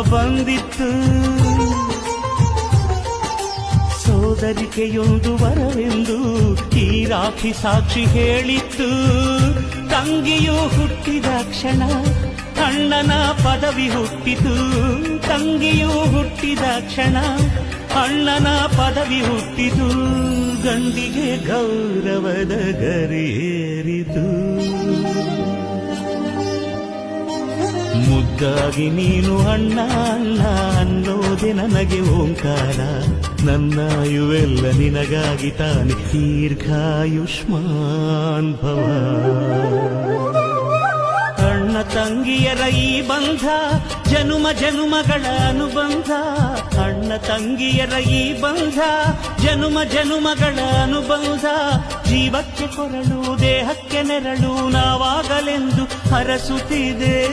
ಬಂದಿತ್ತು. ಸೋದರಿಕೆಯೊಂದು ವರವೆಂದು ಈ ರಾಖಿ ಸಾಕ್ಷಿ ಹೇಳಿತ್ತು. ತಂಗಿಯು ಹುಟ್ಟಿದ ಕ್ಷಣ ಅಣ್ಣನ ಪದವಿ ಹುಟ್ಟಿತು. ತಂಗಿಯು ಹುಟ್ಟಿದ ಕ್ಷಣ ಅಣ್ಣನ ಪದವಿ ಹುಟ್ಟಿತು. ಗಂಡಿಗೆ ಗೌರವದ ಗರಿಯೇರಿತು. ಮುದ್ದಾಗಿ ನೀನು ಅಣ್ಣ ಅಣ್ಣ ಅನ್ನೋದೆ ನನಗೆ ಓಂಕಾರ. ನನ್ನಾಯುವೆಲ್ಲ ನಿನಗಾಗಿ ತಾನೆ ದೀರ್ಘಾಯುಷ್ಮಾನ್ ಭವ. ಅಣ್ಣ ತಂಗಿಯರ ಈ ಬಂಧ ಜನುಮ ಜನುಮಗಳ ಅನುಬಂಧ. ಅಣ್ಣ ತಂಗಿಯರ ಈ ಬಂಧ ಜನುಮ ಜನುಮಗಳ ಅನುಬಂಧ. ಜೀವಕ್ಕೆ ಕೊರಳು ದೇಹಕ್ಕೆ ನೆರಳು ನಾವಾಗಲೆಂದು ಹರಸುತ್ತಿದೆ.